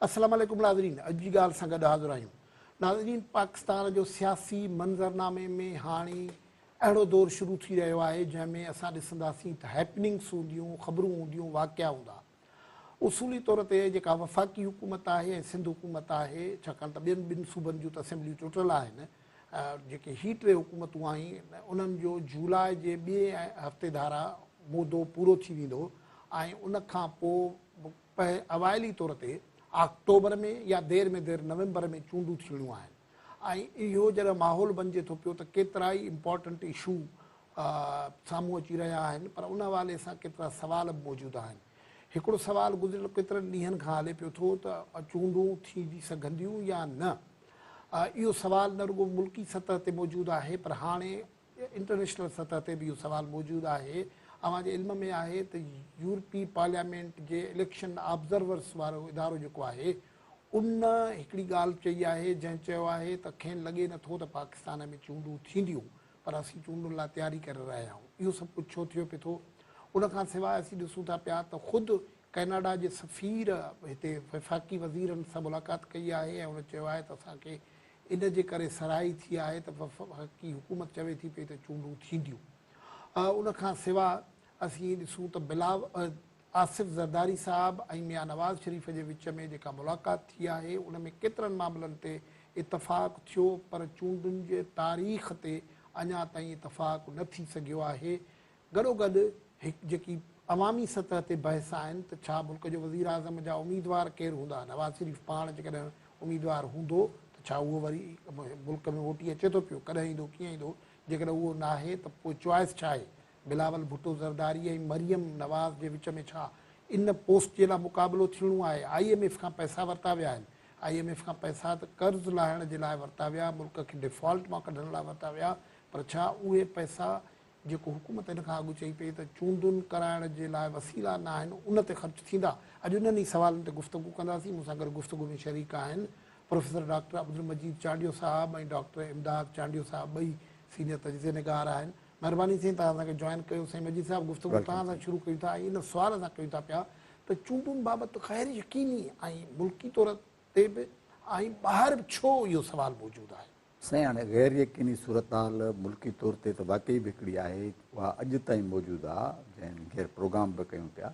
अस्सलाम वालेकुम नाज़रीन, अॼु जी ॻाल्हि सां गॾु हाज़िर आहियूं। नाज़रीन, पाकिस्तान जो सियासी मंज़रनामे में हाणे अहिड़ो दौरु शुरू थी रहियो आहे जंहिंमें असां ॾिसंदासीं त हैपनिंग्स हूंदियूं, ख़बरूं हूंदियूं, वाक़िया हूंदा। उसूली तौर ते जेका वफ़ाक़ी हुकूमत आहे ऐं सिंध हुकूमत आहे, छाकाणि त ॿिनि सूबनि जूं त असेंबलियूं टुटल आहिनि, जेके ही टे हुकूमतूं आहिनि उन्हनि जो जुलाई जे ॿिए हफ़्ते धारा मुदो पूरो थी वेंदो ऐं उनखां पोइ अवाइली तौर ते अक्टूबर में या देर में देर नवंबर में चूंडूं थियणियूं आहिनि। ऐं इहो जॾहिं माहौल बणिजे थो पियो त केतिरा ई इम्पॉर्टेंट इशू साम्हूं अची रहिया आहिनि, पर उन हवाले सां केतिरा सवाल बि मौजूदु आहिनि। हिकिड़ो सवाल गुज़िरियल केतिरनि ॾींहंनि खां हले पियो थो त चूंडूं थी सघंदियूं या न। इहो सवाल न रुॻो मुल्की सतह ते मौजूदु आहे, पर हाणे इंटरनेशनल सतह ते बि इहो सवाल मौजूदु आहे। अव्हांजे इल्म में आहे त यूरोपी पार्लियामेंट जे इलेक्शन ऑब्ज़र्वर्स वारो इदारो जेको आहे उन हिकिड़ी ॻाल्हि चई आहे, जंहिं चयो आहे त खेनि लॻे नथो त पाकिस्तान में चूंडूं थींदियूं, पर असीं चूंडुनि लाइ तयारी करे रहिया आहियूं। इहो सभु कुझु छो थियो पियो थो? उनखां सवाइ असीं ॾिसूं था पिया त ख़ुदि कैनेडा जे सफ़ीर हिते वफ़ाक़ी वज़ीरनि सां मुलाक़ात कई आहे ऐं उन चयो आहे त असांखे इन जे करे सराही थी आहे त वफ़ाक़ी हुकूमत चवे थी पई त चूंडूं थींदियूं। उनखां सवाइ असीं ॾिसूं त आसिफ़ ज़रदारी साहब ऐं मियां नवाज़ शरीफ़ जे विच में जेका मुलाक़ात थी आहे उन में केतिरनि मामलनि ते इतफ़ाक़ थियो, पर चूंडुनि जे तारीख़ ते अञा ताईं इतफ़ाक़ न थी सघियो आहे। गॾोगॾु जेकी अवामी सतह ते बहस आहिनि त छा मुल्क जो वज़ीर आज़म जा उम्मीदवार केरु हूंदा। नवाज़ शरीफ़ पाण जेकॾहिं उम्मीदवार हूंदो त छा उहो वरी मुल्क में वोटी अचे थो पियो, कॾहिं ईंदो, कीअं ईंदो? जेकॾहिं उहो न आहे त पोइ चॉइस छा आहे? बिलावल भुट्टो ज़रदारी ऐं मरियम नवाज़ जे विच में छा इन पोस्ट जे लाइ मुक़ाबिलो थियणो आहे? IMF खां पैसा वरिता विया आहिनि। IMF खां पैसा त कर्ज़ लाहिण जे लाइ वरिता विया, मुल्क खे डिफॉल्ट मां कढण लाइ वरिता विया, पर छा उहे पैसा जेको हुकूमत इन खां अॻु चई पई त चूंडुनि कराइण जे लाइ वसीला न आहिनि, उन ते ख़र्च थींदा? अॼु उन्हनि ई सवालनि ते गुफ़्तगू कंदासीं। मूंसां गॾु गुफ़्तगू में शरीक आहिनि प्रोफेसर डॉक्टर अब्दुल मजीद चांडियो साहब ऐं डॉक्टर इमदाद चांडियो साहब, ॿई सीनियर तजज़िये निगार आहिनि। महिरबानी साईं तव्हां असांखे जॉइन कयो। साईं मजीद साहब, गुफ़्तगू तव्हां सां शुरू कयूं था। इन सुवाल सां कयूं था पिया त चूंडुनि बाबति ख़ैर यकीनी ऐं मुल्की तौर ते बि ऐं ॿाहिरि बि छो इहो सुवाल मौजूदु आहे? साईं, हाणे गैर यकीनी सूरत हाल मुल्की तौर ते त वाक़ई बि हिकिड़ी आहे, उहा अॼु ताईं मौजूदु आहे, जंहिं गैर प्रोग्राम बि कयूं पिया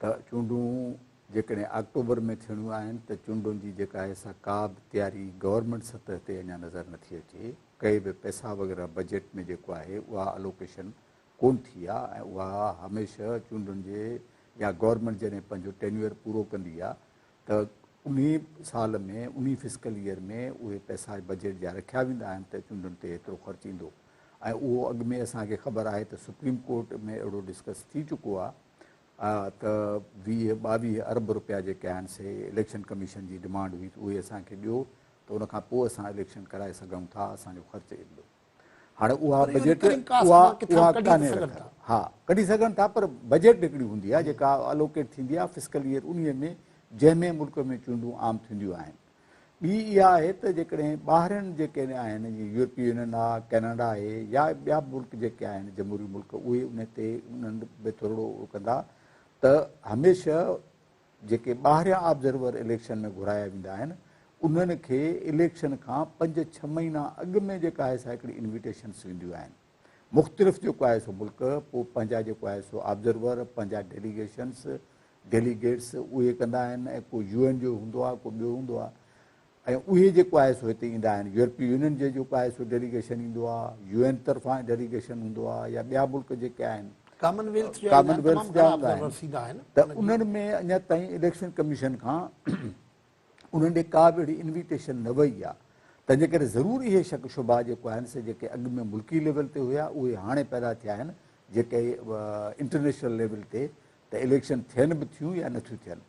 त चूंडूं जेकॾहिं अक्टूबर में थियणियूं आहिनि त चूंडुनि जी जेका आहे सा का बि तयारी गवर्नमेंट सतह ते अञा नज़र नथी अचे। कई बि पैसा वग़ैरह बजट में जेको आहे उहा अलोकेशन कोन थी आहे ऐं उहा हमेशह चूंडुनि जे या गवर्नमेंट जॾहिं पंहिंजो टेन्यूअर पूरो कंदी आहे त उन साल में उन फिस्कल ईयर में उहे पैसा बजट जा रखिया वेंदा आहिनि त चूंडुनि ते एतिरो ख़र्चु ईंदो। ऐं उहो अॻु में असांखे ख़बर आहे त सुप्रीम कोर्ट में अहिड़ो डिस्कस थी चुको आहे त 20-22 अरब रुपया जेके आहिनि से इलेक्शन कमीशन जी डिमांड हुई त उहे असांखे ॾियो त उनखां पोइ असां इलेक्शन कराए सघूं था, असांजो ख़र्चु ईंदो। हाणे उहा बजट उहा कान्हे रखियलु। हा, कढी सघनि था, पर बजट हिकिड़ी हूंदी आहे जेका अलोकेट थींदी आहे फिस्कल ईयर उन में जंहिंमें मुल्क में चूंडूं आम थींदियूं आहिनि। ॿी इहा आहे त जेकॾहिं ॿाहिरनि जेके आहिनि जीअं यूरोपी यूनियन आहे, कैनेडा आहे या ॿिया मुल्क जेके आहिनि जमहूरी मुल्क, उहे उन ते उन्हनि बि थोरो कंदा त हमेशह जेके ॿाहिरियां ऑब्ज़र्वर इलेक्शन में घुराया वेंदा आहिनि उन्हनि खे इलेक्शन खां 5-6 महीना अॻु में जेका आहे सा हिकिड़ी इन्विटेशन्स वेंदियूं आहिनि। मुख़्तलिफ़ जेको आहे सो मुल्क पोइ पंहिंजा जेको आहे सो ऑब्ज़र्वर, पंहिंजा डेलीगेशन्स डेलीगेट्स उहे कंदा आहिनि ऐं को UN जो हूंदो आहे, को ॿियो हूंदो आहे ऐं उहे जेको आहे सो हिते ईंदा आहिनि। यूरोपी यूनियन जो जेको आहे सो डेलीगेशन ईंदो आहे, UN तरफ़ां डेलीगेशन हूंदो आहे या ॿिया मुल्क जेके आहिनि कॉमनवेल्थ जा हूंदा आहिनि त उन्हनि में अञा ताईं इलेक्शन कमीशन खां उन्हनि ॾे का बि अहिड़ी इन्विटेशन न वई आहे। तंहिंजे करे ज़रूरु इहे शक शुबा जेको आहिनि से जेके अॻु में मुल्की लेवल ते हुया उहे हाणे पैदा थिया आहिनि जेके इंटरनेशनल लेवल ते त इलेक्शन थियनि बि थियूं या नथियूं थियनि।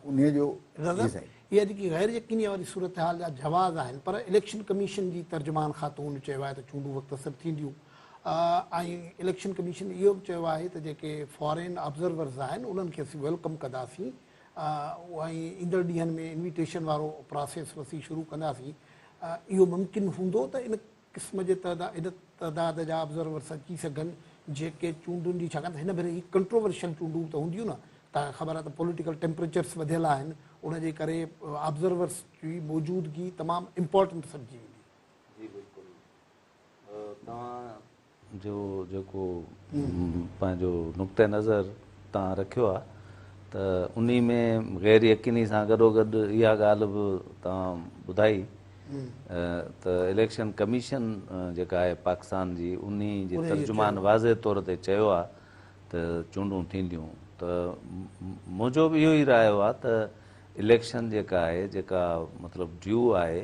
उन जो इहा जेकी गैर यकीनी वारी सूरत हाल जा जवाज़ आहिनि, पर इलेक्शन कमीशन जी तर्जुमान ख़ातून चयो आहे त चूंडूं मुख़्तसर थींदियूं ऐं इलेक्शन कमीशन इहो बि चयो आहे त जेके फॉरेन ऑब्ज़र्वर्स आहिनि उन्हनि खे असीं वेलकम कंदासीं ऐं ईंदड़ ॾींहंनि में इन्विटेशन वारो प्रोसेस असीं शुरू कंदासीं। इहो मुमकिन हूंदो त इन क़िस्म जे इन तइदाद जा ऑब्ज़र्वर्स अची सघनि जेके चूंडुनि जी, छाकाणि त हिन भेरे ही कंट्रोवर्शियल चूंडूं त हूंदियूं न, तव्हांखे ख़बर आहे त पॉलिटिकल टेम्परेचर्स वधियल आहिनि, उनजे करे ऑब्ज़र्वर्स जी मौजूदगी तमामु इम्पोर्टेंट सम्झी वेंदी। जी बिल्कुलु, तव्हां जो जेको पंहिंजो नुक़्ते नज़र तव्हां रखियो आहे त उन में गैर यकीनी सां गॾोगॾु इहा ॻाल्हि बि तव्हां ॿुधाई त इलेक्शन कमीशन जेका आहे पाकिस्तान जी उन जे तर्जुमान वाज़े तौर ते चयो आहे त चूंडूं थींदियूं। त मुंहिंजो बि इहो ई रायो आहे त इलेक्शन जेका आहे जेका मतिलबु ड्यू आहे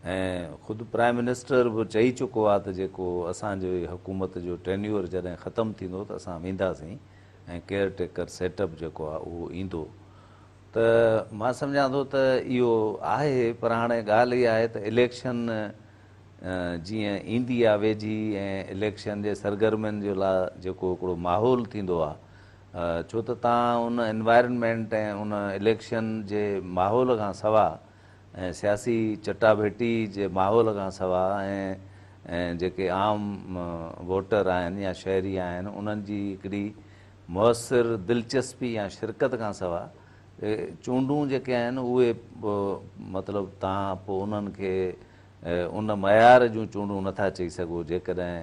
ऐं ख़ुदि प्राइम मिनिस्टर बि चई चुको आहे त जेको असांजे हुकूमत जो टेन्यूअर जॾहिं ख़तमु थींदो त असां वेंदासीं ऐं केयर टेकर सेटअप जेको आहे उहो ईंदो। त मां सम्झां थो त इहो आहे, पर हाणे ॻाल्हि इहा आहे त इलेक्शन जीअं ईंदी आहे वेझी ऐं इलेक्शन जे सरगर्मियुनि जे लाइ जेको हिकिड़ो माहौल थींदो आहे, छो त तव्हां उन एनवायरनमेंट ऐं उन इलेक्शन जे माहौल खां सवाइ ऐं सियासी चटाभेटी जे माहौल खां सवाइ ऐं जेके आम वोटर आहिनि या शहरी आहिनि उन्हनि जी हिकिड़ी मुयसर दिलचस्पी या शिरकत खां सवाइ चूंडूं जेके आहिनि उहे मतिलबु तव्हां पोइ उन्हनि खे उन मयार जूं चूंडूं नथा चई सघो जेकॾहिं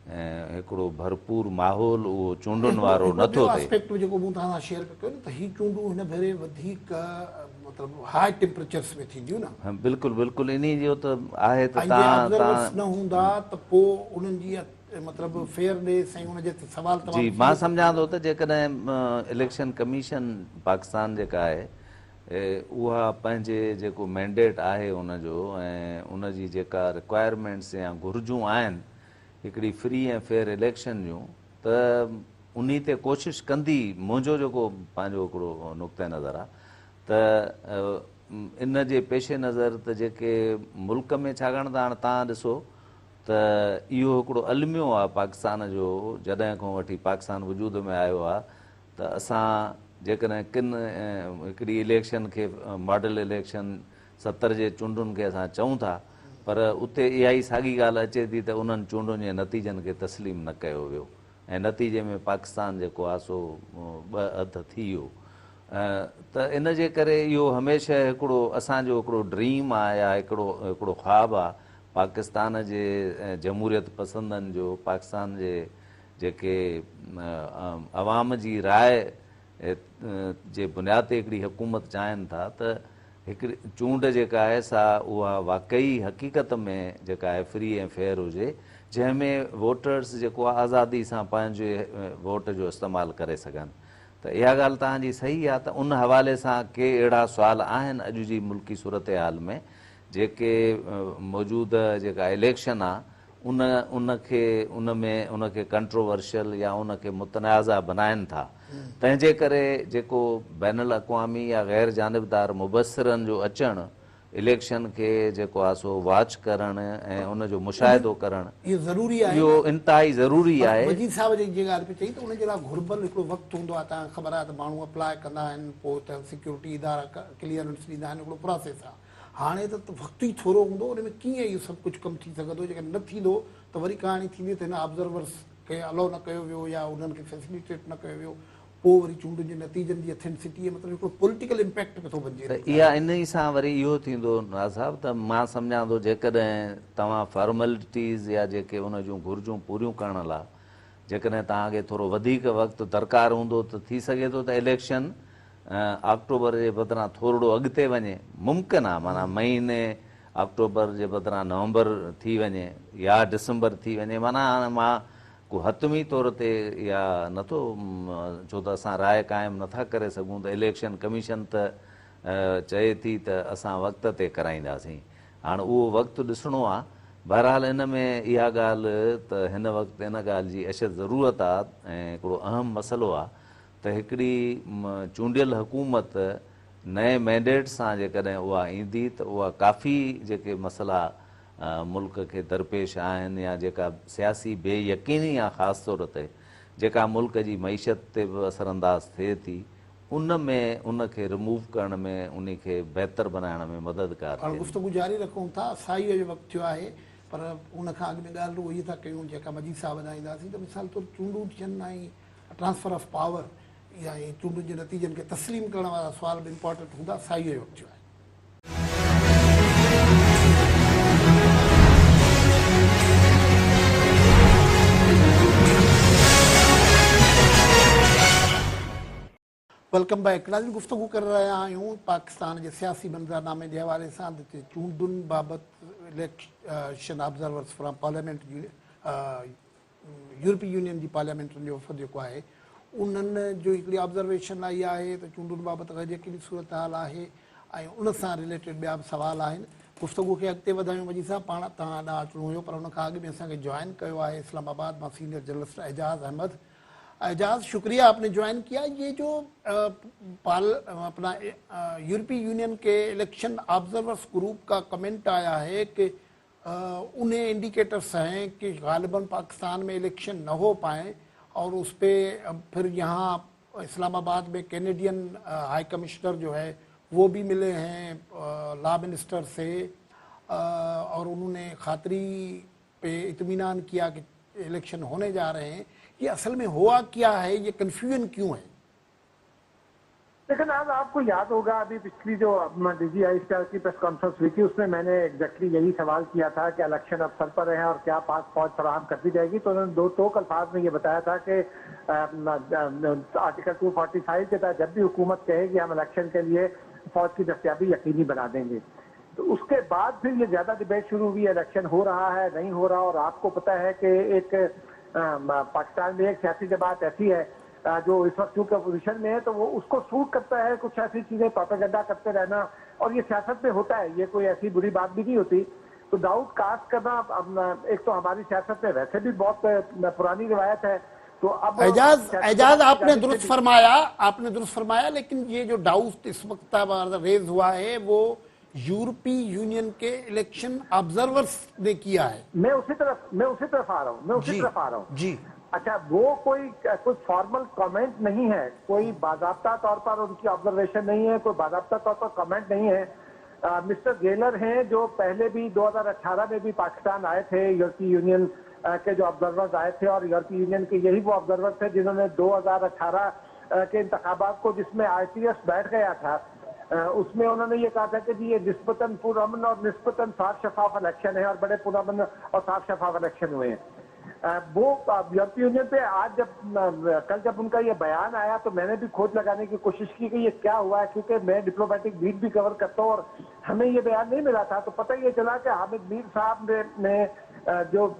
हिकिड़ो भरपूर माहौल उहो चूंडुनि वारो नथो थिए। एस्पेक्ट जेको मूं तव्हां सां शेयर कयो न त हीअ चूंडूं हिन भेरे वधीक मतिलबु हाई टेम्परेचर्स में थींदियूं न। बिल्कुलु बिल्कुलु, इन जो त आहे त ऑब्जर्वर्स न हूंदा त पोइ उन्हनि जी मतिलबु फेयरनेस ऐं उनजे सवाल जी मां सम्झां थो त जेकॾहिं इलेक्शन कमीशन पाकिस्तान जेका आहे उहा पंहिंजे जेको मैंडेट आहे उनजो ऐं उनजी जेका रिक्वायरमेंट्स या घुरिजूं आहिनि हिकिड़ी फ्री ऐं फेयर इलेक्शन जूं, त उन ते कोशिशि कंदी। मुंहिंजो जेको पंहिंजो हिकिड़ो नुक़्ते नज़र आहे त इन जे पेश नज़र त जेके मुल्क में छाकाणि त हाणे तव्हां ॾिसो त इहो हिकिड़ो अलमियो आहे पाकिस्तान जो, जॾहिं खां वठी पाकिस्तान वजूद में आयो आहे त असां जेकॾहिं किन हिकिड़ी इलेक्शन खे मॉडल इलेक्शन 70 जे चूंडुनि खे असां चऊं था, पर उते इहा ई साॻी ॻाल्हि अचे थी त उन्हनि चूंडुनि जे नतीजनि खे तस्लीम न कयो वियो ऐं नतीजे में पाकिस्तान जेको आहे सो 2 अध थी वियो। त इन जे करे इहो हमेशह हिकिड़ो असांजो हिकिड़ो ड्रीम आहे या हिकिड़ो ख़्वाबु आहे पाकिस्तान जे जमहूरियत पसंदनि जो, पाकिस्तान जे जेके अवाम जी राय जे बुनियाद ते हिकिड़ी हुकूमत चाहिनि था त हिकिड़ी चूंड जेका आहे सा उहा वाक़ई हक़ीक़त में जेका आहे फ्री ऐं फेयर हुजे, जंहिंमें वोटर्स जेको आहे आज़ादी सां पंहिंजे वोट जो इस्तेमालु करे सघनि। त इहा ॻाल्हि तव्हांजी सही आहे त उन हवाले सां के अहिड़ा सुवाल आहिनि अॼु जी मुल्की सूरत हाल में जेके मौजूदु जेका इलेक्शन आहे उनखे कंट्रोवर्शियल या उनखे मुतनाज़ा बनाइनि था। तंहिंजे करे जेको बैन अल-अक़वामी या गैर जानिबदार मुबसरनि जो अचणु इलेक्शन खे जेको आहे सो वॉच करणु ऐं उनजो मुशाहिदो करणु इहो ज़रूरी आहे, इहो इंतिहाई ज़रूरी आहे। वज़ीर साहिब जी ॻाल्हि पई चई त उनजे लाइ घुरिबल हिकिड़ो वक़्तु हूंदो आहे। तव्हांखे ख़बर आहे त माण्हू अप्लाए कंदा आहिनि, पोइ त सिक्योरिटी इदारा क्लियरेंस ॾींदा आहिनि, हिकिड़ो प्रोसेस आहे। हाणे त वक़्तु ई थोरो हूंदो, उन में कीअं इहो सभु कुझु कमु थी सघंदो, जेकर न थींदो त वरी कहाणी थींदी त हिन ऑब्ज़र्वर्स खे अलो न कयो वियो या उन्हनि खे फैसिलिटेट न कयो वियो, पोइ वरी चूंडुनि जे नतीजनि जी अथेंटिसिटी मतिलबु हिकिड़ो पॉलिटिकल इम्पैक्ट बि थो बणिजे। त इहा इन ई सां वरी इहो थींदो नाज़ साहिब त मां सम्झां थो जेकॾहिं तव्हां फॉर्मेलिटीज़ या जेके उन जूं घुरिजूं पूरियूं करण लाइ जेकॾहिं तव्हांखे थोरो वधीक वक़्तु दरकारु हूंदो त थी सघे थो त इलेक्शन अक्टूबर जे बदिरां थोरो अॻिते वञे, मुमकिन आहे माना महीने अक्टूबर जे बदिरां नवंबर थी वञे या डिसंबर थी वञे। माना हाणे मां को हतमी तौर ते या नथो, छो त असां राय क़ाइमु नथा करे सघूं त इलेक्शन कमीशन त चए थी त असां वक़्त ते कराईंदासीं। हाणे उहो वक़्तु ॾिसणो आहे। बहरहाल इन में इहा ॻाल्हि त हिन वक़्तु इन ॻाल्हि जी अशद ज़रूरत आहे ऐं हिकिड़ो अहम मसइलो आहे त हिकिड़ी चूंडियल हुकूमत नए मैंडेट सां जेकॾहिं उहा ईंदी त उहा काफ़ी जेके मसइला मुल्क खे दरपेश आहिनि या जेका सियासी बेयकीनी आहे ख़ासि तौर ते जेका मुल्क जी मईशत ते बि असरअंदाज़ थिए थी, उन में उनखे रिमूव करण में उनखे बहितर बनाइण में मददगार हाणे गुफ़्तगू जारी रखूं था। साईअ जो वक़्तु थियो आहे, पर उन खां अॻु में ॻाल्हि इहे था कयूं जेका मजीद साहब ॿुधाईंदासीं त मिसाल तौरु चूंडूं थियनि ऐं ट्रांसफर ऑफ पावर या चूंडुनि जे नतीजनि खे तस्लीम करण वारा सुवाल बि इम्पोर्टेंट हूंदा, साईं जो वक़्तु आहे। Welcome back. नाज़रीन, गुफ्तगू कर रहे आहियूं पाकिस्तान जे सियासी मंज़रनामे जे हवाले सां, जिते चूंडुनि बाबति इलेक्शन ऑब्ज़र्वर्स फ्रॉम पार्लियामेंट यूरोपीय यूनियन जी पार्लियामेंट जो वफ़द जेको आहे उन्हनि जो हिकिड़ी ऑब्ज़र्वेशन आई आहे त चूंडुनि बाबति अॻे कहिड़ी सूरत हाल आहे ऐं उन सां रिलेटेड ॿिया बि सुवाल आहिनि। गुफ्तगू खे अॻिते वधायूं। वजी साहब, पाण तव्हां ॾांहुं अचिणो हुयो, पर हुन खां अॻु में असांखे जॉइन कयो आहे इस्लामाबाद मां सीनियर जर्नलिस्ट एजाज़ अहमद। एजाज, शुक्रिया, आपने ज्वाइन किया। ये जो अपना यूरोपीय यूनियन के इलेक्शन ऑब्जर्वर्स ग्रुप का कमेंट आया है कि उन्हें इंडिकेटर्स हैं कि गालिबन पाकिस्तान में इलेक्शन न हो पाए, और उस पर फिर यहाँ इस्लामाबाद में कैनेडियन हाई कमिश्नर जो है वो भी मिले हैं लॉ मिनिस्टर से, और उन्होंने खातरी पे इत्मीनान किया कि इलेक्शन होने जा रहे हैं। ये असल में हुआ क्या है, ये कंफ्यूजन क्यों है? लेकिन आज आपको याद होगा अभी पिछली जो DGI की प्रेस कॉन्फ्रेंस हुई थी, उसमें मैंने एग्जैक्टली यही सवाल किया था कि इलेक्शन अब सर पर है और क्या पाक फौज फराहम कर दी जाएगी। तो उन्होंने दो टोक अल्फाज में ये बताया था कि आर्टिकल 245 के तहत जब भी हुकूमत कहेगी हम इलेक्शन के लिए फौज की दस्तयाबी यकीनी बना देंगे। तो उसके बाद फिर ये ज्यादा डिबेट शुरू हुई, इलेक्शन हो रहा है नहीं हो रहा। और आपको पता है कि एक पाकिस्तान में एक सियासी जमात ऐसी है जो इस वक्त क्योंकि अपोजिशन में है, तो वो उसको सूट करता है कुछ ऐसी चीजें प्रोपेगेंडा करते रहना, और ये सियासत में होता है, ये कोई ऐसी बुरी बात भी नहीं होती। तो डाउट कास्ट करना एक तो हमारी सियासत में वैसे भी बहुत पुरानी रिवायत है। तो अब एजाज आपने दुरुस्त फरमाया, लेकिन ये जो डाउट इस वक्त रेज हुआ है वो यूरोपीय यूनियन के इलेक्शन ऑब्जर्वर्स ने किया है। मैं उसी तरफ आ रहा हूँ जी। अच्छा, वो कोई फॉर्मल कमेंट नहीं है, कोई बाज़ाब्ता तौर पर उनकी ऑब्जर्वेशन नहीं है, कोई बाज़ाब्ता तौर पर कमेंट नहीं है। मिस्टर गेलर हैं जो पहले भी 2018 में भी पाकिस्तान आए थे, यूरोपीय यूनियन के जो ऑब्जर्वर्स आए थे, और यूरोपीय यूनियन के यही वो ऑब्जर्वर थे जिन्होंने 2018 के इंतखाबात को, जिसमें RTS बैठ गया था, उसमें उन्होंने ये कहा था कि जी ये निस्बतन पुरअमन और निस्बतन साफ शफाफ इलेक्शन है, और बड़े पुरअमन और साफ शफाफ इलेक्शन हुए हैं। वो यूरोपीय यूनियन पे आज जब उनका ये बयान आया तो मैंने भी खोज लगाने की कोशिश की कि ये क्या हुआ है, क्योंकि मैं डिप्लोमेटिक बीट भी कवर करता हूँ और हमें ये बयान नहीं मिला था। तो पता ये चला कि हामिद मीर साहब ने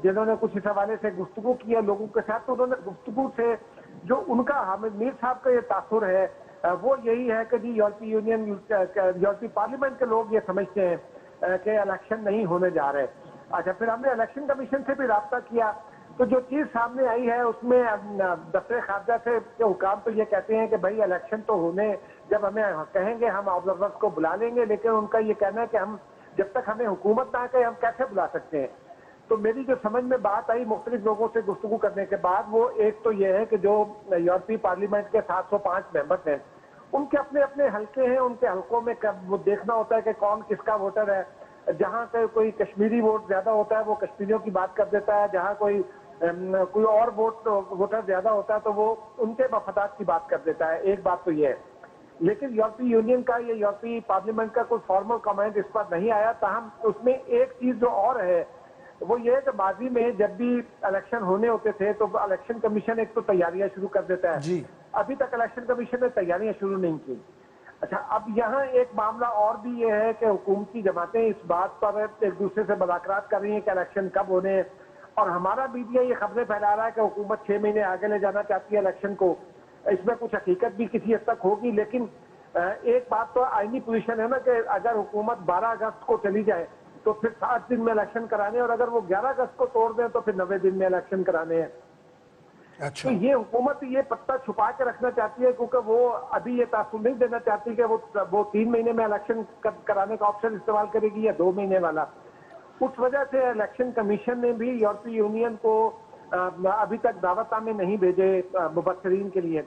जिन्होंने कुछ इस हवाले से गुफ्तगू किया लोगों के साथ, तो उन्होंने गुफ्तगू से जो उनका हामिद मीर साहब का ये तासुर है वो यही है कि जी यूरोपीय यूनियन यूरोपीय पार्लियामेंट के लोग ये समझते हैं कि इलेक्शन नहीं होने जा रहे। अच्छा, फिर हमने इलेक्शन कमीशन से भी राब्ता किया, तो जो चीज सामने आई है उसमें दफ्तर खारजा से के हुकाम तो ये कहते हैं कि भाई इलेक्शन तो होने, जब हमें कहेंगे हम ऑब्जर्वर्स को बुला लेंगे, लेकिन उनका ये कहना है कि हम जब तक हमें हुकूमत ना कहे हम कैसे बुला सकते हैं। तो मेरी जो समझ में बात आई मुख्तलिफ लोगों से गुफ्तगू करने के बाद, वो एक तो ये है कि जो यूरोपीय पार्लियामेंट के 705 मेंबर्स हैं उनके अपने अपने हल्के हैं, उनके हल्कों में वो देखना होता है कि कौन किसका वोटर है। जहाँ कोई कश्मीरी वोट ज्यादा होता है वो कश्मीरियों की बात कर देता है, जहाँ कोई और वोटर ज्यादा होता है तो वो उनके मफादात की बात कर देता है। एक बात तो ये है, लेकिन यूरोपीय यूनियन का ये यूरोपीय पार्लियामेंट का कोई फॉर्मल कमेंट इस पर नहीं आया। ताहम उसमें एक चीज जो और है वो ये है कि माजी में जब भी इलेक्शन होने होते थे तो इलेक्शन कमीशन एक तो तैयारियां शुरू कर देता है जी। अभी तक इलेक्शन कमीशन ने तैयारियां शुरू नहीं की। अच्छा, अब यहाँ एक मामला और भी ये है कि हुकूमती जमातें इस बात पर एक दूसरे से मुज़ाकरात कर रही हैं कि इलेक्शन कब होने हैं, और हमारा मीडिया ये खबरें फैला रहा है कि हुकूमत 6 महीने आगे ले जाना चाहती है इलेक्शन को। इसमें कुछ हकीकत भी किसी हद तक होगी, लेकिन एक बात तो आईनी पोजीशन है ना कि अगर हुकूमत 12 अगस्त को चली जाए तो फिर 7 दिन में इलेक्शन कराने, और अगर वो 11 अगस्त को तोड़ दें तो फिर 90 दिन में इलेक्शन कराने हैं। अच्छा। तो ये हुकूमत ये पत्ता छुपा के रखना चाहती है, क्योंकि वो अभी ये तासुर नहीं देना चाहती कि वो 3 महीने में इलेक्शन कराने का ऑप्शन इस्तेमाल करेगी या 2 महीने वाला। उस वजह से इलेक्शन कमीशन ने भी यूरोपीय यूनियन को अभी तक दावतनामे नहीं भेजे मुबस्सिरीन के लिए,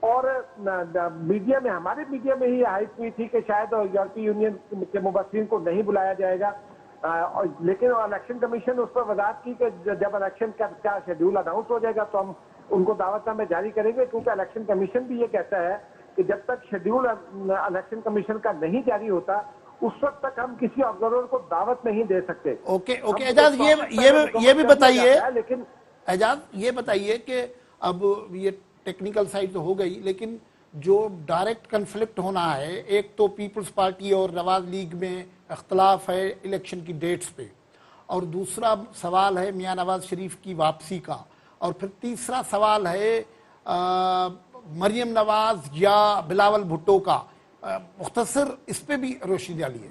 और मीडिया में, हमारे मीडिया में ही हाइप हुई थी कि शायद यूरोपीय यूनियन के मुबस्सिरीन को नहीं बुलाया जाएगा, लेकिन इलेक्शन कमीशन ने उस पर वजाहत की कि जब इलेक्शन का शेड्यूल अनाउंस हो जाएगा तो हम उनको दावतनामे जारी करेंगे, क्योंकि इलेक्शन कमीशन भी ये कहता है कि जब तक शेड्यूल इलेक्शन कमीशन का नहीं जारी होता उस वक्त तक हम किसी ऑब्जर्वर को दावत नहीं दे सकते। ओके ओके एजाज, ये भी बताइए, लेकिन एजाज ये बताइए कि अब ये टेक्निकल साइड तो हो गई, लेकिन जो डायरेक्ट कन्फ्लिक्ट होना है, एक तो पीपल्स पार्टी और नवाज लीग में अख्तलाफ है इलेक्शन की डेट्स पे, और दूसरा सवाल है मियां नवाज शरीफ की वापसी का, और फिर तीसरा सवाल है मरियम नवाज या बिलावल भुट्टो का। मुख्तसर इस पे भी रोशनी डालिए।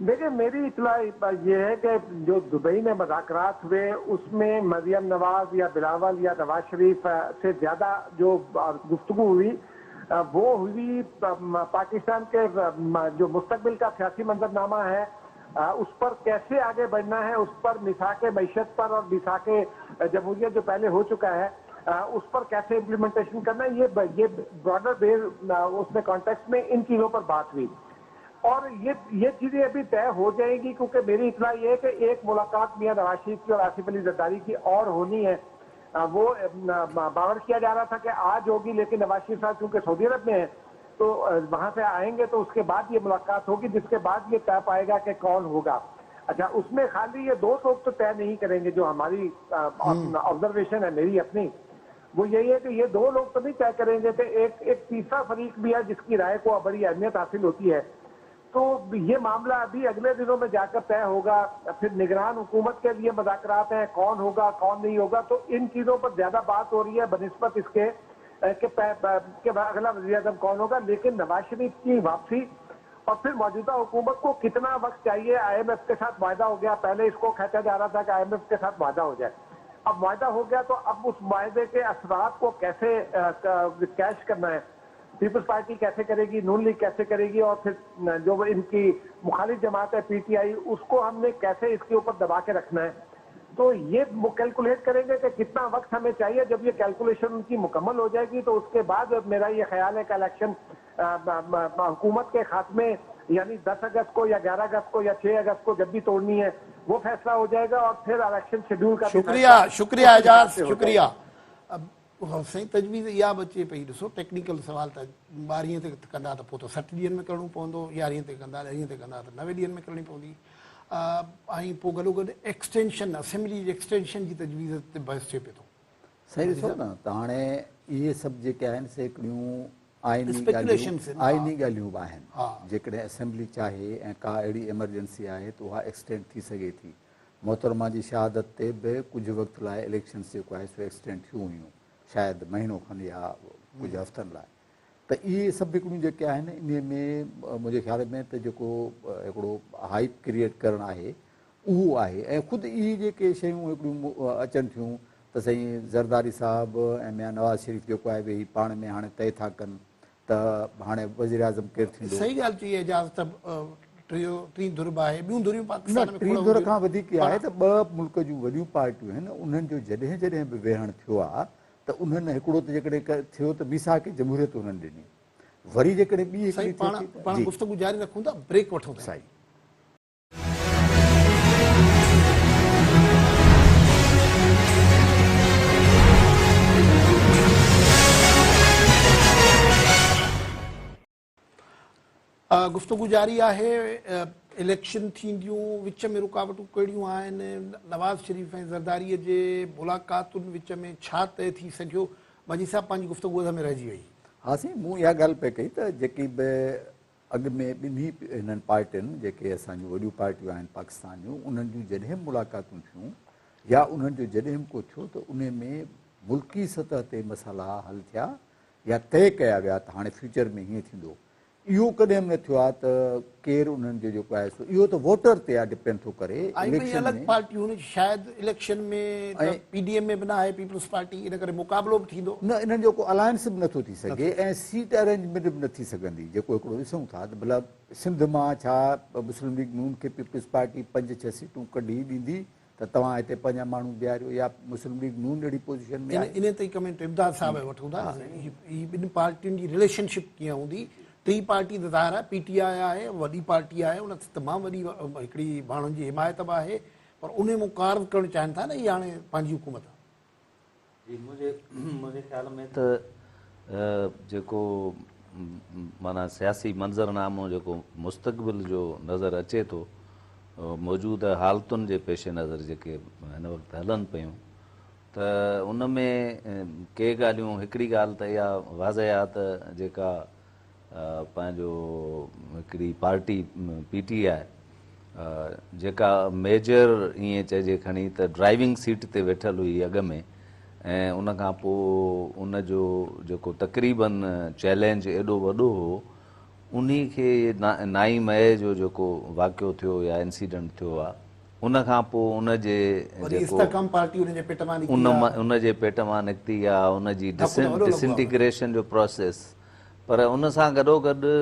देखिए, मेरी इतला ये है कि जो दुबई में मुज़ाकरात हुए उसमें मरियम नवाज या बिलावल या नवाज शरीफ से ज्यादा जो गुफ्तगू हुई वो हुई पाकिस्तान के जो मुस्तकबिल का सियासी मंजरनामा है, उस पर कैसे आगे बढ़ना है, उस पर मिसाके मईशत पर और मिसाके जमहूरियत जो पहले हो चुका है उस पर कैसे इम्प्लीमेंटेशन करना है, ये ब्रॉडर बेस उसमें कॉन्टेक्स्ट में इन चीजों पर बात हुई। और ये चीजें अभी तय हो जाएगी, क्योंकि मेरी इतला ये है कि एक मुलाकात मियां नवाज शरीफ की और आसिफ अली जरदारी की और होनी है। वो बावर किया जा रहा था कि आज होगी, लेकिन नवाज शरीफ साहब चूंकि सऊदी अरब में है तो वहां से आएंगे तो उसके बाद ये मुलाकात होगी, जिसके बाद ये तय पाएगा कि कौन होगा। अच्छा, उसमें खाली ये दो लोग तो तय नहीं करेंगे, जो हमारी ऑब्जर्वेशन है मेरी अपनी, वो यही है कि ये दो लोग तो नहीं तय करेंगे कि एक तीसरा फरीक भी है जिसकी राय को बड़ी अहमियत हासिल होती है। तो ये मामला अभी अगले दिनों में जाकर तय होगा। फिर निगरान हुकूमत के लिए मुज़ाकरात हैं, कौन होगा कौन नहीं होगा, तो इन चीजों पर ज्यादा बात हो रही है बनिस्बत इसके कि अगला वज़ीर-ए-आज़म कौन होगा। लेकिन नवाज शरीफ की वापसी और फिर मौजूदा हुकूमत को कितना वक्त चाहिए, IMF के साथ वायदा हो गया, पहले इसको कहता जा रहा था कि IMF के साथ वायदा हो जाए, अब वायदा हो गया तो अब उस वायदे के असरात को कैसे कैश करना है, पीपल्स पार्टी कैसे करेगी, नून लीग कैसे करेगी, और फिर जो इनकी मुखालिफ जमात है PTI, उसको हमने कैसे इसके ऊपर दबा के रखना है। तो ये वो कैलकुलेट करेंगे कि कितना वक्त हमें चाहिए। जब ये कैलकुलेशन उनकी मुकम्मल हो जाएगी तो उसके बाद मेरा ये ख्याल है कि इलेक्शन हुकूमत के खात्मे यानी 10 अगस्त को या 11 अगस्त को या 6 अगस्त को जब भी तोड़नी है वो फैसला हो जाएगा, और फिर इलेक्शन शेड्यूल का शुक्रिया एजाज, शुक्रिया। अब सही तजवीज़ इहा बि अचे पई, ॾिसो टेक्निकल सवाल त 12 ते कंदा त पोइ त 60 ॾींहंनि में करिणो पवंदो, 11 ते कंदा 10 ते कंदा त 90 ॾींहंनि में करणी पवंदी, ऐं पोइ गॾोगॾु एक्सटेंशन असेंबली जी एक्सटेंशन जी तजवीज़ ते बहस थिए पियो थो। सही ॾिसो न त हाणे इहे सभु जेके आहिनि से हिकिड़ियूं आइनी ॻाल्हियूं बि आहिनि। जेकॾहिं असेंबली चाहे ऐं का अहिड़ी एमरजेंसी आहे त उहा एक्सटेंड थी सघे थी। मोहतरमा जी शहादत ते बि कुझु वक़्तु लाइ इलेक्शन्स जेको आहे सो एक्सटेंड थियूं हुयूं, शायदि महीनो खनि या कुझु हफ़्तनि लाइ। त इहे सभु हिकिड़ियूं जेके आहिनि इन में मुंहिंजे ख्याल में त जेको हिकिड़ो हाइप क्रिएट करणु आहे उहो आहे। ऐं ख़ुदि इहे जेके शयूं हिकिड़ियूं अचनि थियूं त साईं ज़रदारी साहिबु ऐं मियां नवाज़ शरीफ जेको आहे वेही पाण में हाणे तय था कनि त हाणे वज़ीर आज़म केरु थींदो। सही ॻाल्हि चई एजाज़, त टीं धुर बि आहे, ॿियूं धुरियूं पाकिस्तान में टीं धुर खां वधीक आहे त ॿ मुल्क जूं वॾियूं पार्टियूं आहिनि, उन्हनि जो जॾहिं जॾहिं बि वेहणु थियो आहे त उन्हनि हिकिड़ो त जेकॾहिं थियो त मिसाक जमहूरियत उन्हनि ॾिनी, वरी जेकॾहिं ॿी पाण गुफ़्तगू जारी रखूं था, ब्रेक वठूं था। साईं गुफ़्तगू जारी आहे। इलेक्शन थींदियूं, विच में रुकावटूं कहिड़ियूं आहिनि, नवाज़ शरीफ़ ऐं ज़रदारीअ जे मुलाक़ातुनि विच में छा तय थी सघियो, मजी साहब पंहिंजी गुफ़्तगू में रहिजी वई। हा साईं, मूं इहा ॻाल्हि पई कई त जेकी बि अॻु में ॿिन्ही हिननि पार्टियुनि जेके असांजूं वॾियूं पार्टियूं आहिनि पाकिस्तान जूं, उन्हनि जूं जॾहिं मुलाक़ातूं थियूं या उन्हनि जो जॾहिं को थियो त उन में मुल्की सतह ते मसाइला हल थिया या तय कया विया त हाणे फ्यूचर में हीअं थींदो। इहो कॾहिं न थियो आहे त केरु उन्हनि जो जेको आहे सो इहो त वोटर ते आहे, डिपेंड थो करे। अलॻि पार्टियूं शायदि इलेक्शन में PDM में बि न आहे पीपल्स पार्टी, इन करे मुक़ाबिलो बि थींदो न, इन्हनि जो को अलायंस बि नथो थी सघे ऐं सीट अरेंजमेंट बि न थी सघंदी। जेको हिकिड़ो ॾिसूं था त भला सिंध मां छा मुस्लिम लीग नून खे पीपल्स पार्टी 5-6 सीटूं कढी ॾींदी त तव्हां हिते 5 माण्हू बीहारियो, या मुस्लिम लीग नून अहिड़ी पोज़ीशन में आहे। इन ते कमेंट इमदाद साहिब वठूं था, हीअ ॿिनि पार्टियुनि जी रिलेशनशिप कीअं हूंदी। टी पार्टी त ज़ाहिर आहे PTI आहे, वॾी पार्टी आहे, उन तमामु वॾी हिकिड़ी माण्हुनि जी हिमायत बि आहे, पर उन में कार्व करणु चाहिनि था न इहा हाणे पंहिंजी हुकूमत। मुंहिंजे ख़्याल में त जेको माना सियासी मंज़रनामो जेको मुस्तक़बिल जो नज़र अचे थो, मौजूदा हालतुनि जे पेश नज़र जेके हिन वक़्तु हलनि पियूं, त उन में के ॻाल्हियूं, हिकिड़ी ॻाल्हि त इहा वाज़ह आहे त जेका पंहिंजो हिकिड़ी पार्टी PTI जेका मेजर ईअं चइजे खणी त ड्राइविंग सीट ते वेठल हुई अॻ में, ऐं उन खां पोइ उन जो जेको तक़रीबन चैलेंज एॾो वॾो हो, उन खे 9 मई जो जेको वाक़ियो थियो या इंसिडेंट थियो आहे, उन खां पोइ उन जे उन जे पेट मां निकिती आहे, उन जी डिसइंटीग्रेशन जो प्रोसेस। पर उन सां गॾोगॾु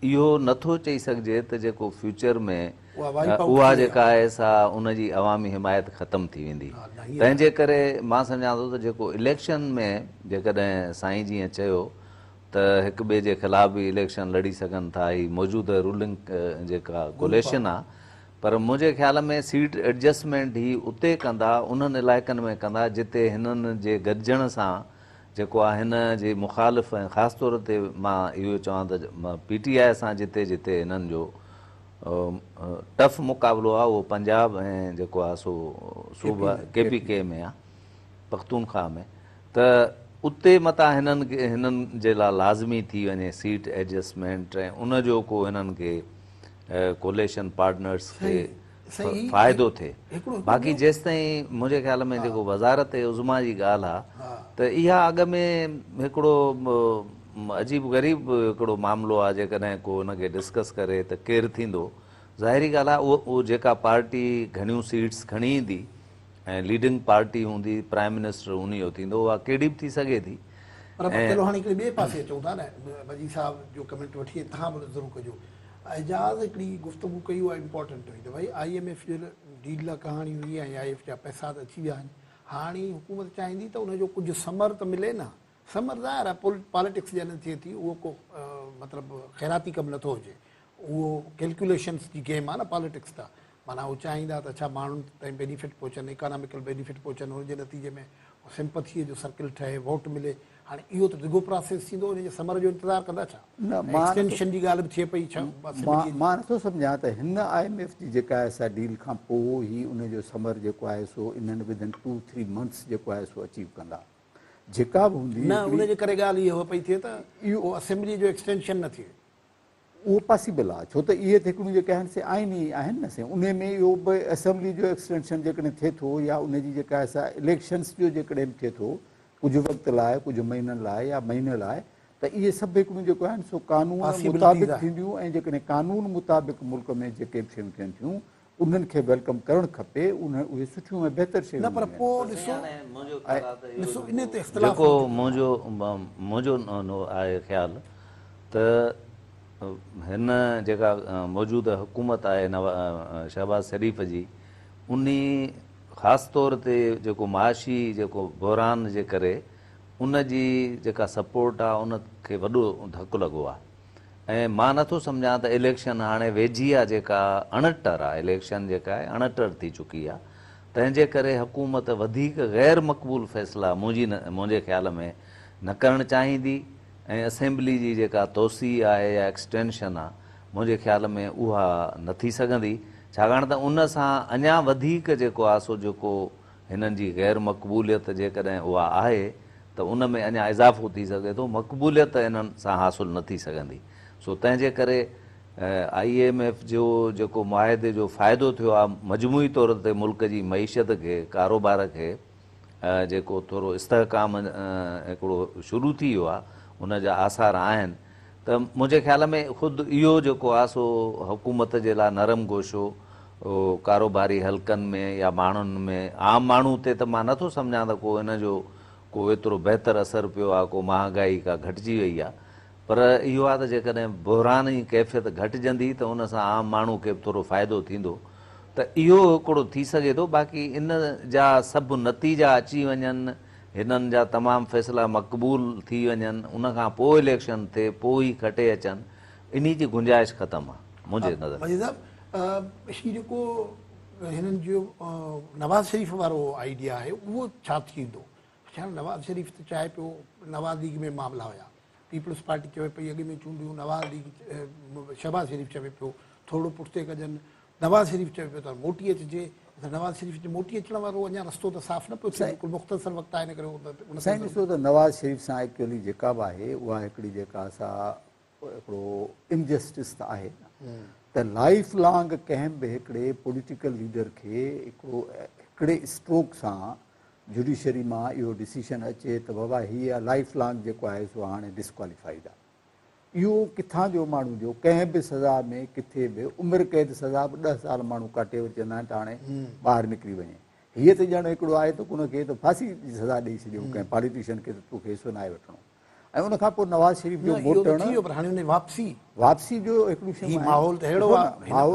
इहो नथो चई सघिजे त जेको फ्यूचर में उहा जेका आहे सा उन जी अवामी हिमायत ख़तमु थी वेंदी। तंहिंजे करे मां सम्झां थो त जेको इलेक्शन में जेकॾहिं साईं जीअं चयो त हिक ॿिए जे ख़िलाफ़ बि इलेक्शन लड़ी सघनि था, ही मौजूदा रूलिंग जेका कोलेशन आहे, पर मुंहिंजे ख़्याल में सीट एडजस्टमेंट ही उते कंदा, उन्हनि इलाइक़नि में कंदा जिते हिननि जे गॾिजण सां जेको आहे हिन जे मुख़ालिफ़, ऐं ख़ासि तौर ते मां इहो चवां त PTI सां जिते जिते हिननि जो टफ मुक़ाबिलो आहे, उहो पंजाब ऐं जेको आहे सो सूबा KPK में आहे, पख्तूनख्वा में, त उते मतां हिननि जे लाइ लाज़मी थी वञे सीट एडजस्टमेंट, ऐं उन जो को हिननि खे कोलेशन पार्टनर्स खे फ़ाइदो थिए। बाक़ी जेसिताईं मुंहिंजे ख़्याल में जेको वज़ारत उज़मा जी ॻाल्हि आहे, त इहा अॻ में हिकिड़ो अजीब ग़रीब हिकिड़ो मामिलो आहे। जेकॾहिं को हुनखे डिस्कस करे त केरु थींदो, ज़ाहिरी ॻाल्हि आहे उहो जेका पार्टी घणियूं सीट्स खणी ईंदी ऐं लीडिंग पार्टी हूंदी, प्राइम मिनिस्टर उन जो थींदो, उहा कहिड़ी बि थी सघे थी। पर चलो हाणे हिकिड़े ॿिए पासे अचूं था न, वज़ीर साहब जो कमेंट वठी तव्हां बि ज़रूरु कजो। एजाज़ हिकिड़ी गुफ़्तगू कई, उहा इम्पोर्टेंट हुई त भई IMF जो डील लाइ कहाणी हुई ऐं IMF जा पैसा त अची विया आहिनि, हाणे हुकूमत चाहींदी त उनजो कुझु समर त मिले न। समर ज़ाहिर आहे पॉलिटिक्स जॾहिं थिए थी, उहो को मतिलबु ख़ैराती कमु नथो हुजे, उहो कैलकुलेशन्स जी गेम आहे न पॉलिटिक्स। त माना उहो चाहींदा त छा माण्हुनि ताईं बेनिफिट पहुचनि, इकोनॉमिकल बेनिफिट पहुचनि, हुनजे नतीजे में सिंपथीअ जो सर्किल ठहे, वोट मिले। हाणे इहो त डिघो प्रोसेस थींदो, हुनजे समर जो इंतज़ारु कंदा छा? एक्सटेंशन जी ॻाल्हि बि थिए पई छा? मां नथो सम्झां त हिन IMF जी जेका आहे सा डील खां पोइ ई उनजो समर जेको आहे सो इन्हनि विदिन 2-3 मंथ्स जेको आहे सो अचीव कंदा, जेका बि हूंदी न। उनजे करे ॻाल्हि इहा पई थिए त इहो असेंबली जो एक्सटेंशन न थिए, उहो पॉसिबल आहे, छो त इहे त हिकिड़ियूं जेके आहिनि से आइनी आहिनि न से, उन में इहो बि असेंबली जो एक्सटेंशन जेकॾहिं थिए थो, या उनजी जेका आहे सा इलेक्शन्स जो जेकॾहिं थिए थो कुझु वक़्त लाइ, कुझु महीननि लाइ या महीने लाइ, त इहे सभु हिकिड़ियूं जेको आहिनि सो कानून मुताबिक़ थींदियूं, ऐं जेकॾहिं कानून मुताबिक़ मुल्क में जेके बि शयूं थियनि थियूं उन्हनि खे वेलकम करणु खपे, उहे सुठियूं ऐं बहितर शयूं। न पर पोइ ॾिसो इन ते इख़्तिलाफ़ जेको मुंहिंजो आहे ख़्यालु त हिन जेका मौजूदा हुकूमत आहे शहबाज़ शरीफ़ जी, उन ख़ासि तौर ते जेको माशी जेको बहरान जे करे उन जी जेका सपोर्ट आहे उनखे वॾो धकु लॻो आहे। ऐं मां नथो सम्झां त इलेक्शन हाणे वेझी आहे, जेका अणटर आहे, इलेक्शन जेका आहे अणटर थी चुकी आहे, तंहिंजे करे हुकूमत वधीक गैर मक़बूल फ़ैसिला मुंहिंजे ख़्याल में न करणु चाहींदी, ऐं असेंबली जी जेका तोसी आहे या एक्सटेंशन आहे, मुंहिंजे ख़्याल में उहा न थी सघंदी, छाकाणि त उन सां अञा वधीक जेको आहे सो जेको हिननि जी गैर मक़बूलियत जेकॾहिं उहा आहे त उन में अञा इज़ाफ़ो थी सघे थो, मक़बूलियत इन्हनि सां हासिलु न थी सघंदी। सो तंहिंजे करे IMF जो जेको मुआहिदे जो फ़ाइदो थियो आहे, मजमूई तौर ते मुल्क जी मईशत खे, कारोबार खे जेको थोरो इस्तेहकाम हिकिड़ो शुरू थी वियो आहे, उन जा आसार आहिनि। त मुंहिंजे ख़्याल में ख़ुदि इहो जेको आहे सो हुकूमत जे लाइ नरम गोशो कारोबारी हल्कनि में या माण्हुनि में, आम माण्हू ते त मां नथो सम्झां त को हिन जो को एतिरो बहितर असरु पियो आहे, को महांगाई का घटिजी वई आहे। पर इहो आहे त जेकॾहिं बहरान जी कैफ़ियत घटिजंदी त उन सां आम माण्हू खे बि थोरो फ़ाइदो थींदो, त इहो हिकिड़ो थी सघे थो। बाक़ी इन जा सभु नतीजा अची वञनि, हिननि जा तमामु फ़ैसिला मक़बूल थी वञनि, उनखां पोइ इलेक्शन थिए, पोइ ई खटे अचनि, इन जी गुंजाइश ख़तमु आहे मुंहिंजे नज़र। ही जेको हिननि जो नवाज़ शरीफ़ वारो आइडिया आहे, उहो छा थींदो? ख़्याल नवाज़ शरीफ़ त चाहे पियो नवाज़ लीग में मामला हुया, पीपल्स पार्टी चवे पई अॻु में चूंडियूं, नवाज़ लीग शहबाज़ शरीफ़ चवे पियो थोरो पुठिते कजनि, नवाज़ शरीफ़ चवे पियो त मोटी अचिजे, त नवाज़ शरीफ़ जे मोटी अचण वारो अञा रस्तो त साफ़ न पियो थिए, बिल्कुलु मुख़्तसर वक़्तु आहे, इन करे उन साईं ॾिसो त नवाज़ शरीफ़ सां एक्चुअली जेका बि आहे उहा हिकिड़ी जेका असां हिकिड़ो इनजस्टिस त आहे त लाइफ लॉन्ग कंहिं बि हिकिड़े पॉलिटिकल लीडर खे हिकिड़े स्ट्रोक सां जुडिशरी मां इहो डिसीशन अचे त बाबा हीअ लाइफ लॉन्ग जेको आहे सो हाणे डिस्क्वालीफाइड आहे। इहो किथां जो माण्हू जो कंहिं बि सज़ा में किथे बि उमिरि क़ैद सज़ा बि 10 साल माण्हू काटे चवंदा आहिनि त हाणे ॿाहिरि निकिरी वञे। हीअ त ॼण हिकिड़ो आहे त उनखे त फांसी जी सज़ा ॾेई छॾियो कंहिं पॉलिटिशियन खे त तोखे हिसो न आहे वठिणो। ऐं उनखां पोइ नवाज़ शरीफ़ जो मोटणु वापसी जो हिकिड़ी शइ माहौल त अहिड़ो आहे,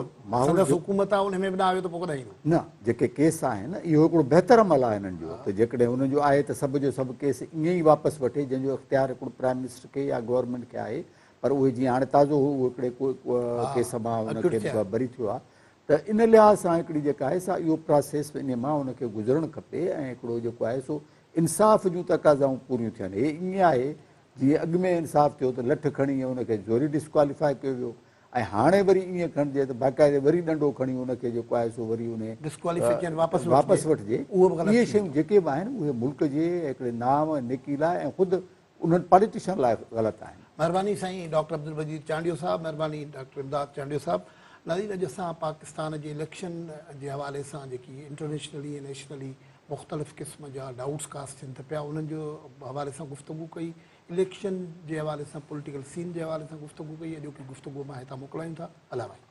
संदसि हुकूमत आहे उन में बि न आयो त पोइ कॾहिं ईंदो न। जेके केस आहिनि इहो हिकिड़ो बहितर अमल आहे हिननि जो त जेकॾहिं हुनजो आहे त सभु जो सभु केस ईअं ई वापसि वठे जंहिंजो इख़्तियार हिकिड़ो प्राइम मिनिस्टर खे या गवर्नमेंट खे आहे। पर उहे जीअं हाणे ताज़ो हू हिकिड़े केस मां हुनखे बरी थियो आहे त इन लिहाज़ सां हिकिड़ी जेका आहे सा इहो प्रोसेस इन मां हुनखे गुज़रणु खपे ऐं हिकिड़ो जेको आहे सो इंसाफ़ जूं तक़ाज़ाऊं पूरियूं थियनि। हे ईअं आहे जीअं अॻु में इंसाफ़ थियो त लठ खणी हुनखे जोरी डिस्क्वालीफाई कयो वियो ऐं हाणे वरी ईअं खणिजे त बाक़ाइदे वरी डंडो खणी हुनखे जेको आहे सो वरी उन वापसि वठिजे। इहे शयूं जेके बि आहिनि उहे मुल्क जे हिकिड़े नाम नेकी लाइ ऐं ख़ुदि उन्हनि पॉलिटिशियन लाइ ग़लति आहिनि। महिरबानी साईं डॉक्टर अब्दुल मजीद चांडियो साहब, महिरबानी डॉक्टर इमदाद चांडियो साहब। नाज़रीन, अॼु असां पाकिस्तान जे इलेक्शन जे हवाले सां जेकी इंटरनेशनली ऐं नेशनली मुख़्तलिफ़ क़िस्म जा डाउट्स कास्ट थियनि त पिया उन्हनि जो हवाले सां गुफ़्तगू कई, इलेक्शन जे हवाले सां पॉलिटिकल सीन जे हवाले सां गुफ़्तगू कई। अॼोकी गुफ़्तगू मां हितां मोकिलायूं था। अला भाई।